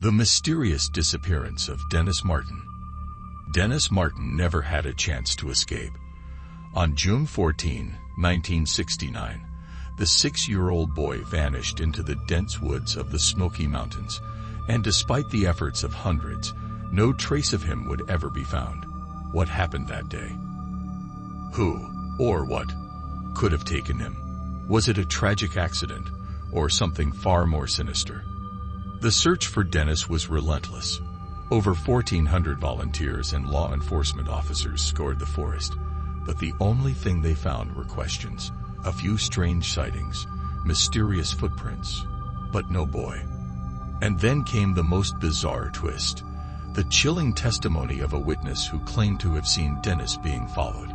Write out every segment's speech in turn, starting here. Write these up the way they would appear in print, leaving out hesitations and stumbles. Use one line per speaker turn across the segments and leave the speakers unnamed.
The mysterious disappearance of Dennis Martin. Dennis Martin never had a chance to escape. On June 14, 1969, the 6-year-old boy vanished into the dense woods of the Smoky Mountains, and despite the efforts of hundreds, no trace of him would ever be found. What happened that day? Who, or what, could have taken him? Was it a tragic accident, or something far more sinister? The search for Dennis was relentless. Over 1,400 volunteers and law enforcement officers scoured the forest, but the only thing they found were questions, a few strange sightings, mysterious footprints, but no boy. And then came the most bizarre twist, the chilling testimony of a witness who claimed to have seen Dennis being followed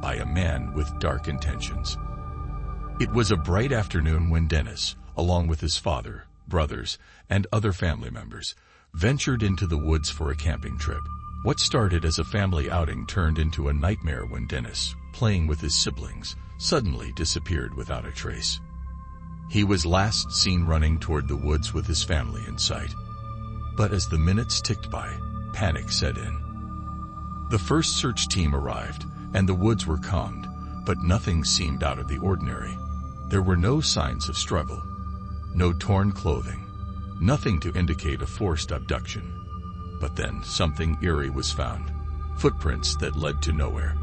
by a man with dark intentions. It was a bright afternoon when Dennis, along with his father, brothers, and other family members, ventured into the woods for a camping trip. What started as a family outing turned into a nightmare when Dennis, playing with his siblings, suddenly disappeared without a trace. He was last seen running toward the woods with his family in sight. But as the minutes ticked by, panic set in. The first search team arrived, and the woods were combed, but nothing seemed out of the ordinary. There were no signs of struggle, no torn clothing, nothing to indicate a forced abduction. But then something eerie was found, footprints that led to nowhere.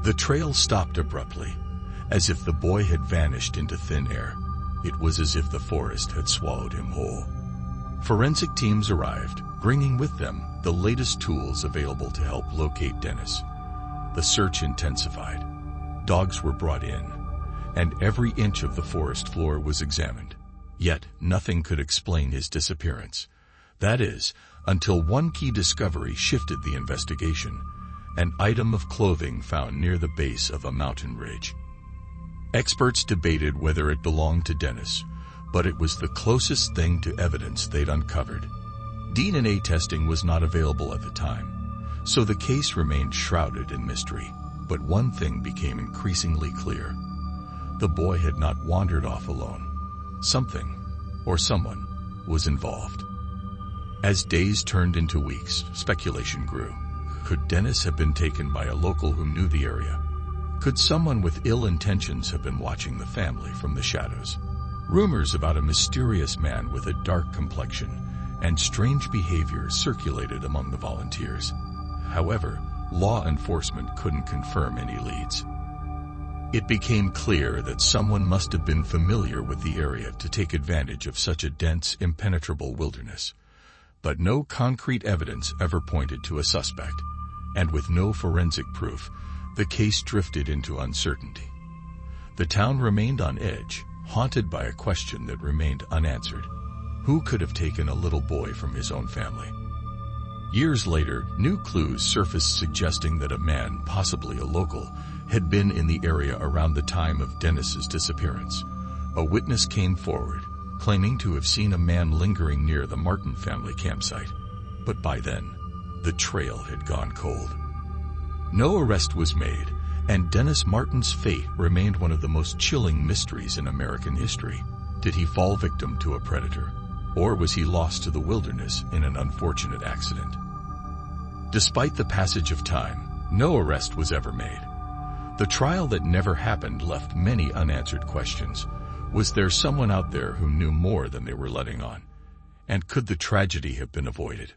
The trail stopped abruptly, as if the boy had vanished into thin air. It was as if the forest had swallowed him whole. Forensic teams arrived, bringing with them the latest tools available to help locate Dennis. The search intensified. Dogs were brought in, and every inch of the forest floor was examined. Yet nothing could explain his disappearance. That is, until one key discovery shifted the investigation, an item of clothing found near the base of a mountain ridge. Experts debated whether it belonged to Dennis, but it was the closest thing to evidence they'd uncovered. DNA testing was not available at the time, so the case remained shrouded in mystery. But one thing became increasingly clear. The boy had not wandered off alone. Something, or someone, was involved. As days turned into weeks, speculation grew. Could Dennis have been taken by a local who knew the area? Could someone with ill intentions have been watching the family from the shadows? Rumors about a mysterious man with a dark complexion and strange behavior circulated among the volunteers. However, law enforcement couldn't confirm any leads. It became clear that someone must have been familiar with the area to take advantage of such a dense, impenetrable wilderness. But no concrete evidence ever pointed to a suspect, and with no forensic proof, the case drifted into uncertainty. The town remained on edge, haunted by a question that remained unanswered. Who could have taken a little boy from his own family? Years later, new clues surfaced suggesting that a man, possibly a local, had been in the area around the time of Dennis's disappearance. A witness came forward, claiming to have seen a man lingering near the Martin family campsite. But by then, the trail had gone cold. No arrest was made, and Dennis Martin's fate remained one of the most chilling mysteries in American history. Did he fall victim to a predator? Or was he lost to the wilderness in an unfortunate accident? Despite the passage of time, no arrest was ever made. The trial that never happened left many unanswered questions. Was there someone out there who knew more than they were letting on? And could the tragedy have been avoided?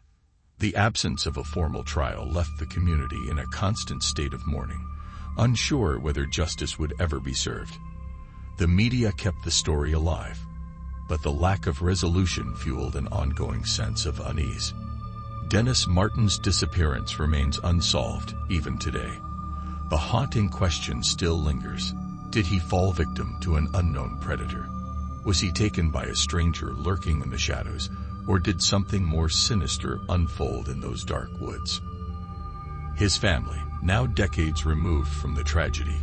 The absence of a formal trial left the community in a constant state of mourning, unsure whether justice would ever be served. The media kept the story alive, but the lack of resolution fueled an ongoing sense of unease. Dennis Martin's disappearance remains unsolved even today. The haunting question still lingers. Did he fall victim to an unknown predator? Was he taken by a stranger lurking in the shadows, or did something more sinister unfold in those dark woods? His family, now decades removed from the tragedy,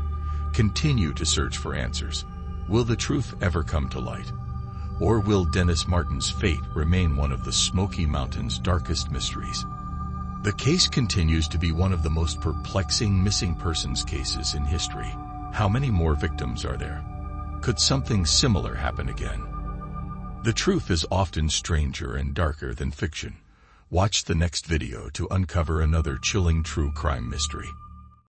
continue to search for answers. Will the truth ever come to light? Or will Dennis Martin's fate remain one of the Smoky Mountains' darkest mysteries? The case continues to be one of the most perplexing missing persons cases in history. How many more victims are there? Could something similar happen again? The truth is often stranger and darker than fiction. Watch the next video to uncover another chilling true crime mystery.